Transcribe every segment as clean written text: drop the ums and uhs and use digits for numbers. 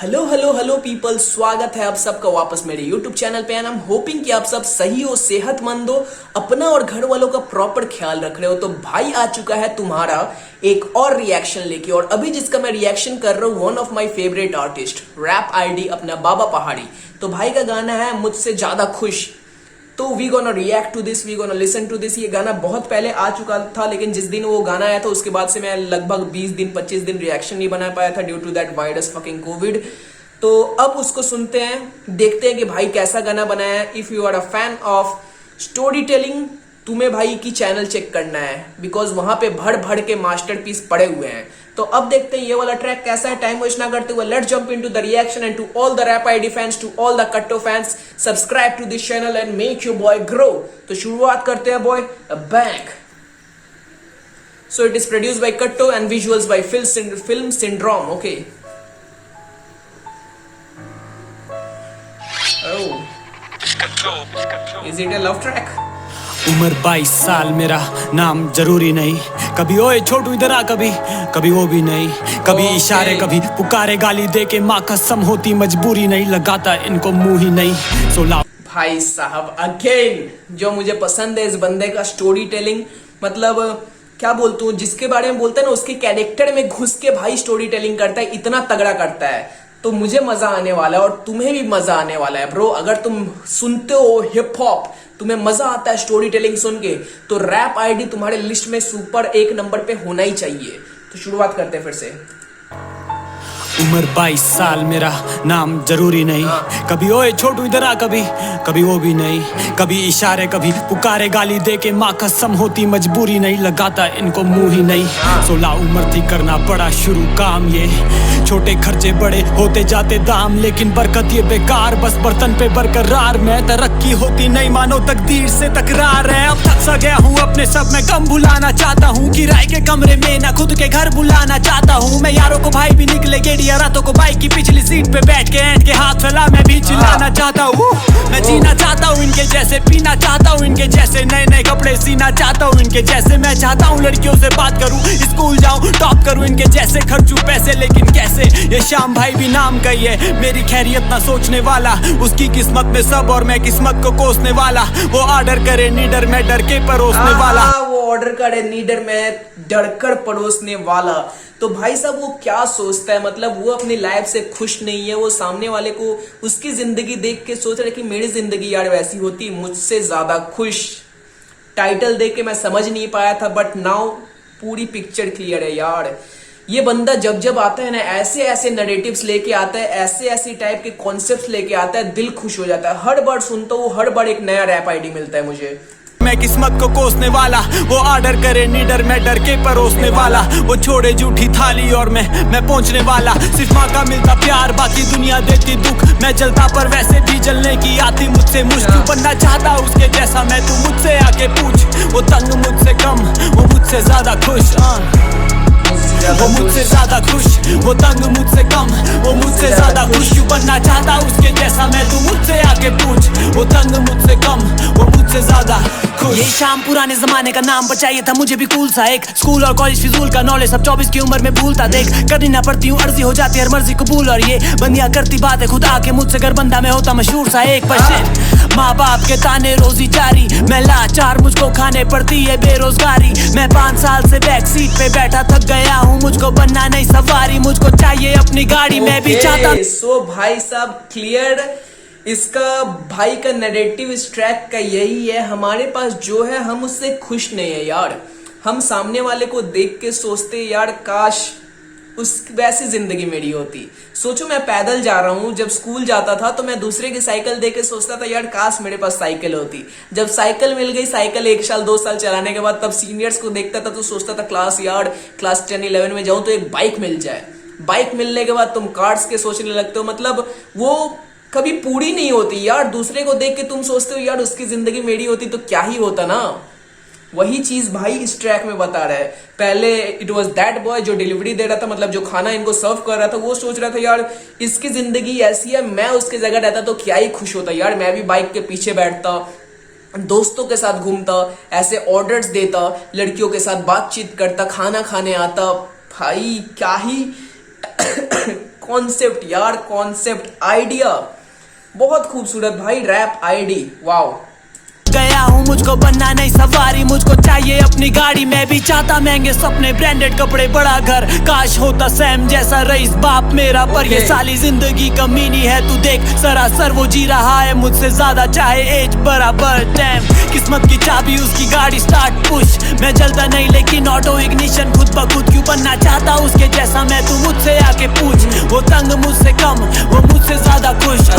Hello hello hello people, स्वागत है आप सबका वापस मेरे यूट्यूब चैनल पे एंड आई एम होपिंग कि आप सब सही हो, सेहतमंद हो, अपना और घर वालों का प्रॉपर ख्याल रख रहे हो। तो भाई आ चुका है तुम्हारा एक और रिएक्शन लेके, और अभी जिसका मैं रिएक्शन कर रहा हूँ one of my favourite artist rap ID अपना बाबा पहाड़ी। तो भाई का गाना है मुझसे ज्यादा खुश। तो we gonna react to this, we gonna listen to this. ये गाना बहुत पहले आ चुका था, लेकिन जिस दिन वो गाना आया था उसके बाद से मैं लगभग 20 दिन 25 दिन रिएक्शन नहीं बना पाया था due to that virus fucking COVID. तो अब उसको सुनते हैं, देखते हैं कि भाई कैसा गाना बनाया है। If you are a fan of story telling, तुम्हें भाई की चैनल चेक करना है, बिकॉज वहां पे भर भर के मास्टरपीस पड़े हुए हैं। तो अब देखते हैं ये वाला ट्रैक कैसा है। टाइम वेस्ट ना करते हुए let's jump into the reaction and to all the rap ID fans, to all the Katto fans, subscribe to this channel and make your boy grow. तो शुरुआत करते हैं boy bank. So it is produced by Katto and visuals by film syndrome. Okay, is it a love track? उम्र 22 साल, मेरा नाम जरूरी नहीं। कभी ओए छोटू इधर आ, कभी कभी वो भी नहीं। कभी Okay. इशारे, कभी पुकारे, गाली दे के माँ कसम होती मजबूरी नहीं। लगाता इनको मुंह ही नहीं। सोला भाई साहब अगेन जो मुझे पसंद है इस बंदे का स्टोरी टेलिंग, मतलब क्या बोलता हूँ, जिसके बारे में बोलता है ना उसके कैरेक्टर में घुस के भाई स्टोरी टेलिंग करता है, इतना तगड़ा करता है। तो मुझे मजा आने वाला है और तुम्हें भी मजा आने वाला है ब्रो। अगर तुम सुनते हो हिप हॉप, तुम्हें मजा आता है स्टोरी टेलिंग सुन के, तो रैप आईडी तुम्हारे लिस्ट में सुपर एक नंबर पे होना ही चाहिए। तो शुरुआत करते हैं फिर से। उम्र 22 साल, मेरा नाम जरूरी नहीं। कभी ओए छोटू इधर आ, कभी कभी वो भी नहीं। कभी इशारे, कभी पुकारे, गाली दे के माँ कसम होती मजबूरी नहीं। लगाता इनको मुंह ही नहीं। 16 उम्र थी करना पड़ा शुरू काम, ये छोटे खर्चे बड़े होते जाते दाम, लेकिन बरकत ये बेकार, बस बर्तन पे बरकरार। मैं तरक्की होती नहीं मानो तकदीर से तकरार है। अब थक सा गया हूँ अपने सब में गम भुलाना चाहता हूँ। किराए के कमरे में ना खुद के घर बुलाना चाहता हूँ। मैं यारों को भाई भी निकले गेड़िया, रातों को बाइक की पिछली सीट पे बैठ के एंड के हाथ फैला मैं भी चिल्लाना चाहता हूँ। मैं जीना चाहता हूँ इनके जैसे, पीना चाहता हूँ इनके जैसे, नए नए कपड़े सीना चाहता हूँ इनके जैसे। मैं चाहता हूँ लड़कियों से बात करूँ, स्कूल जाऊँ, टॉप करूँ इनके जैसे। खर्चूं पैसे लेकिन कैसे, ये शाम भाई भी नाम का ही है। मेरी खैरियत ना सोचने वाला, उसकी किस्मत में सब और मैं किस्मत को कोसने वाला। वो ऑर्डर करे नीडर, मैं डर के परोसने वाला। वो ऑर्डर करे नीडर में डरकर परोसने वाला। तो भाई साहब वो क्या सोचता है, मतलब वो अपनी लाइफ से खुश नहीं है। वो सामने वाले को उसकी जिंदगी देख के सोच रहा है कि मेरी जिंदगी यार वैसी होती मुझसे ज्यादा खुश। टाइटल देख के मैं समझ नहीं पाया था, बट नाउ पूरी पिक्चर क्लियर है यार। ये बंदा जब जब आता है ना, ऐसे ऐसे नरेटिव्स लेके आता है, ऐसे ऐसे टाइप के कॉन्सेप्ट्स लेके आता है, दिल खुश हो जाता है। हर बार सुनता हूँ, हर बार एक नया रैप आईडी मिलता है मुझे। मैं किस्मत को कोसने वाला, वो ऑर्डर करे नीडर, मैं डर के परोसने वाला। वो छोड़े जूठी थाली और मैं पहुंचने वाला। सिर्फ माँ का मिलता प्यार, बाकी दुनिया देती दुख। मैं जलता पर वैसे भी जलने की आती मुझसे मुश्किल। बनना चाहता उसके जैसा मैं, तू मुझसे आके पूछ। वो तंग मुझसे कम, वो मुझसे ज्यादा खुश। वो मुझसे ज्यादा खुश, वो तंग मुझसे कम, वो मुझसे ज्यादा खुश। क्यों बनना चाहता उसके जैसा मैं, तू मुझसे आके पूछ। वो तंग मुझसे कम, वो मुझसे ज्यादा खुश। ये शाम पुराने जमाने का नाम पर चाहिए था मुझे भी कूल सा एक। स्कूल और कॉलेज फिजूल का नॉलेज सब 24 की उम्र में भूलता देख। करनी ना पड़ती हूँ अर्जी, हो जाती हर मर्जी कबूल। और ये बंदियां करती बातें खुद आके मुझसे, घर बंदा में होता मशहूर सा एक। पर माँ बाप के ताने रोजी जारी, मैं लाचार मुझको खाने पड़ती है बेरोजगारी। मैं 5 साल से बैक सीट पे बैठा थक गया हूँ, मुझको बनना नहीं सवारी। मुझको चाहिए अपनी गाड़ी, मैं भी चाहता। सो भाई साहब क्लियर, इसका भाई का नैरेटिव इस ट्रैक का यही है। हमारे पास जो है हम उससे खुश नहीं है यार। हम सामने वाले को देख के सोचते यार काश उस वैसी जिंदगी मेरी होती। सोचो मैं पैदल जा रहा हूँ, जब स्कूल जाता था तो मैं दूसरे की साइकिल देख के सोचता था यार काश मेरे पास साइकिल होती। जब साइकिल मिल गई, साइकिल 1 साल 2 साल चलाने के बाद, तब सीनियर्स को देखता था तो सोचता था क्लास 10 11 में जाऊं तो एक बाइक मिल जाए। बाइक मिलने के बाद तुम कार्स के सोचने लगते हो। मतलब वो कभी पूरी नहीं होती यार। दूसरे को देख के तुम सोचते हो यार उसकी जिंदगी मेरी होती तो क्या ही होता ना। वही चीज भाई इस ट्रैक में बता रहा है। पहले इट वाज दैट बॉय जो डिलीवरी दे रहा था, मतलब जो खाना इनको सर्व कर रहा था, वो सोच रहा था यार इसकी जिंदगी ऐसी है, मैं उसकी जगह रहता तो क्या ही खुश होता यार। मैं भी बाइक के पीछे बैठता, दोस्तों के साथ घूमता, ऐसे ऑर्डर्स देता, लड़कियों के साथ बातचीत करता, खाना खाने आता। भाई क्या ही कॉन्सेप्ट यार, कॉन्सेप्ट आइडिया बहुत खूबसूरत भाई, रैप आईडी, वाओ। गया हूँ, मुझको बनना नहीं सवारी, मुझको चाहिए अपनी गाड़ी। मैं भी चाहता महंगे सपने, ब्रांडेड कपड़े, बड़ा घर, काश होता सैम जैसा रईस बाप मेरा। पर ये साली जिंदगी कमीनी है, तू देख सरासर वो जी रहा है मुझसे ज्यादा, चाहे एज बराबर। डैम किस्मत की चाबी उसकी गाड़ी स्टार्ट पुश, मैं चलता नहीं लेकिन ऑटो इग्निशन खुद ब खुद। क्यों बनना चाहता उसके जैसा मैं, तू मुझसे आके पूछ। वो तंग मुझसे कम, वो मुझसे ज्यादा खुश।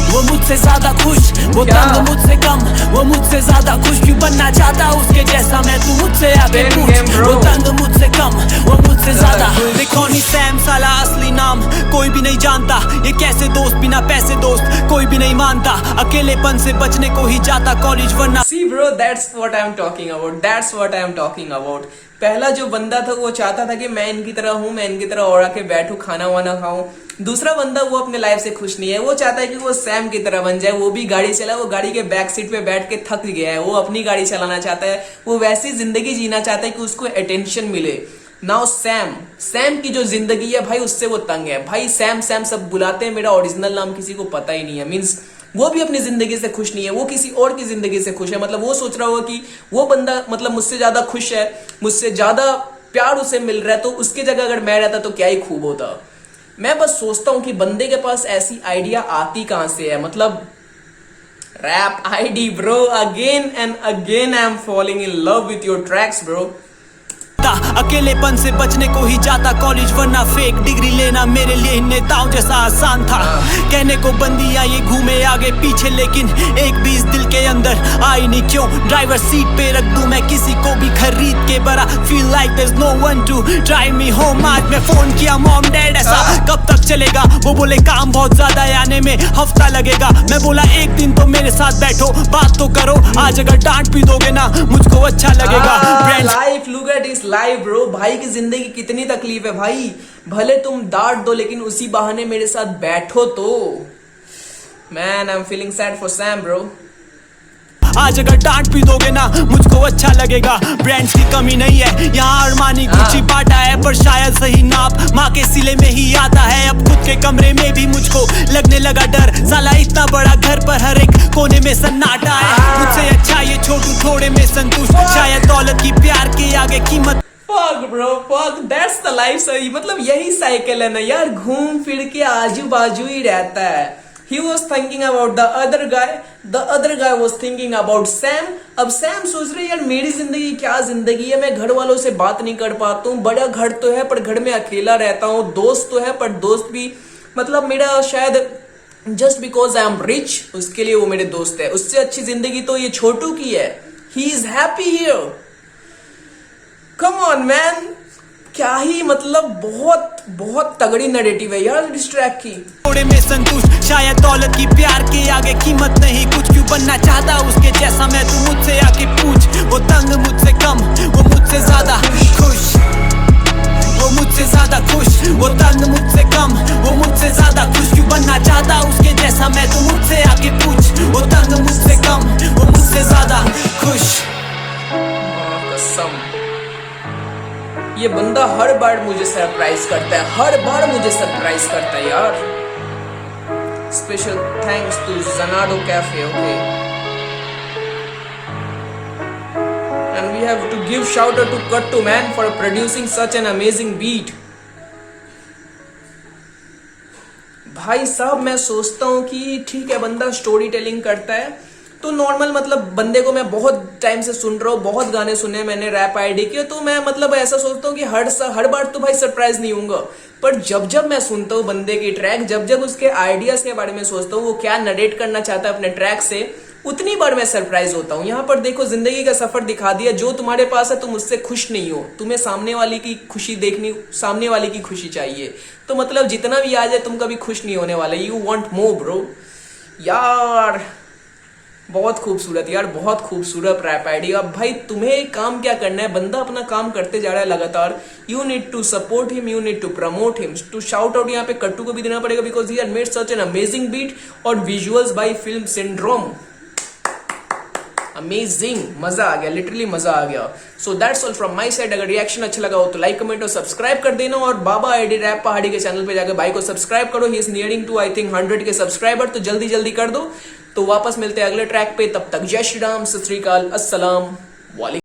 वो मुझसे ज्यादा खुश, वो तंग मुझसे कम, वो मुझसे ज्यादा खुश। क्यों बनना चाहता उसके जैसा मैं, तू मुझसे आके पूछ। वो तंग मुझसे कम, वो मुझसे ज्यादा। देखो नहीं सैम साला असली नाम कोई भी नहीं जानता, ये कैसे दोस्त बिना पैसे दोस्त कोई भी नहीं मानता। अकेलेपन से बचने को ही जाता कॉलेज वरना। See bro, that's what I'm talking about. That's what I'm talking about. पहला जो बंदा था वो चाहता था कि मैं इनकी तरह हूँ, मैं इनकी तरह और आके बैठूं, खाना वाना खाऊं। दूसरा बंदा वो अपने लाइफ से खुश नहीं है, वो चाहता है कि वो सैम की तरह बन जाए, वो भी गाड़ी चला, वो गाड़ी के बैक सीट पे बैठ के थक गया है, वो अपनी गाड़ी चलाना चाहता है, वो वैसी जिंदगी जीना चाहता है कि उसको अटेंशन मिले। नाउ सैम की जो जिंदगी है भाई उससे वो तंग है भाई। सैम सब बुलाते हैं, मेरा ओरिजिनल नाम किसी को पता ही नहीं है। मीन्स वो भी अपनी जिंदगी से खुश नहीं है, वो किसी और की जिंदगी से खुश है। मतलब वो सोच रहा होगा कि वो बंदा मतलब मुझसे ज्यादा खुश है, मुझसे ज्यादा प्यार उसे मिल रहा है, तो उसकी जगह अगर मैं रहता तो क्या ही खूब होता। मैं बस सोचता हूं कि बंदे के पास ऐसी आइडिया आती कहां से है। मतलब rap ID bro, again and again I am falling in love with your tracks bro. अकेलेपन से बचने को ही जाता कॉलेज वरना फेक डिग्री लेना मेरे लिए नेताओं जैसा आसान था। कहने को बंदियां ये घूमे आगे पीछे, लेकिन एक भी इस दिल के अंदर आई नहीं। क्यों ड्राइवर सीट पे रख दूं मैं किसी को भी खरीद के, बड़ा feel like there is no one to drive me home. आज मैं फोन किया मॉम डैड ऐसा कब तक चलेगा, वो बोले काम बहुत ज्यादा है, आने में हफ्ता लगेगा। मैं बोला एक दिन तो मेरे साथ बैठो बात तो करो, आज अगर डांट भी दोगे ना मुझको अच्छा लगेगा। Life look at this life bro, भाई की जिंदगी कितनी तकलीफ है भाई। भले तुम डांट दो लेकिन उसी बहाने मेरे साथ बैठो तो। Man I am feeling sad for Sam bro. आज अगर डांट भी दोगे ना मुझको अच्छा लगेगा। ब्रांड्स की कमी नहीं है यहाँ, अरमानी गुच्ची बाटा है, पर शायद सही नाप माँ के सिले में ही आता है। अब खुद के कमरे में भी मुझको लगने लगा डर, साला इतना बड़ा घर पर हर एक कोने में सन्नाटा है। मुझसे अच्छा ये छोटू थोड़े में संतुष्ट, शायद दौलत की प्यार के आगे कीमत। Fuck bro, fuck, that's the life सही। मतलब यही साइकिल है ना यार, घूम फिर के आजू बाजू ही रहता है। He was thinking about the other guy was thinking about Sam। अब सैम सोच रहे यार मेरी जिंदगी क्या जिंदगी है, मैं घर वालों से बात नहीं कर पाता हूँ, बड़ा घर तो है पर घर में अकेला रहता हूँ, दोस्त तो है पर दोस्त भी मतलब मेरा शायद just because I am rich उसके लिए वो मेरे दोस्त है, उससे अच्छी जिंदगी तो ये छोटू की है। He is happy here. Come on man, क्या ही मतलब बहुत तगड़ी नैरेटिव है यार इस ट्रैक की। थोड़े में संतुष्ट, शायद दौलत की प्यार के आगे कीमत नहीं कुछ। क्यों बनना चाहता उसके जैसा मैं, तू मुझसे आके पूछ। वो तंग मुझसे कम, वो मुझसे ज्यादा खुश। वो मुझसे ज्यादा खुश, वो तंग मुझसे कम, वो मुझसे ज्यादा खुश। क्यों बनना चाहता उसके जैसा मैं, तू मुझसे आके पूछ। वो तंग मुझसे कम, वो मुझसे ज्यादा खुश। कसम ये बंदा हर बार मुझे सरप्राइज करता है, हर बार मुझे सरप्राइज करता है यार। Special thanks to Xanadu cafe, okay. And we have to give shout out to Kattu man for producing such an amazing beat. भाई साहब मैं सोचता हूँ कि ठीक है बंदा स्टोरी टेलिंग करता है तो नॉर्मल, मतलब बंदे को मैं बहुत टाइम से सुन रहा हूँ, बहुत गाने सुने मैंने रैप आईडी के, तो मैं मतलब ऐसा सोचता हूँ कि हर बार तो भाई सरप्राइज नहीं होऊंगा, पर जब मैं सुनता हूँ बंदे की ट्रैक, जब उसके आइडियाज के बारे में सोचता हूँ वो क्या नरेट करना चाहता है अपने ट्रैक से, उतनी बार मैं सरप्राइज होता हूँ। यहाँ पर देखो जिंदगी का सफर दिखा दिया, जो तुम्हारे पास है तुम उससे खुश नहीं हो, तुम्हें सामने वाली की खुशी देखनी, सामने वाली की खुशी चाहिए, तो मतलब जितना भी आ जाए तुम कभी खुश नहीं होने वाले। You want more bro. यार बहुत खूबसूरत यार, बहुत खूबसूरत रैप आईडी। अब भाई तुम्हें काम क्या करना है, बंदा अपना काम करते जा रहा है लगातार। You need to support him, you need to promote him, to shout out यहाँ पे कट्टू को भी देना पड़ेगा because he had made such an amazing beat और visuals by film syndrome. Amazing, मजा आ गया, लिटरली मजा आ गया। So that's all from my side. अगर रिएक्शन अच्छा लगा हो तो लाइक कमेंट और सब्सक्राइब कर देना, और बाबा एडी रैप पहाड़ी के चैनल पे जाकर भाई को सब्सक्राइब करो। He is nearing to I think 100 के सब्सक्राइबर, तो जल्दी जल्दी कर दो। तो वापस मिलते हैं अगले ट्रैक पे, तब तक जय श्री राम, सत श्री अकाल, अस्सलाम वालेकुम।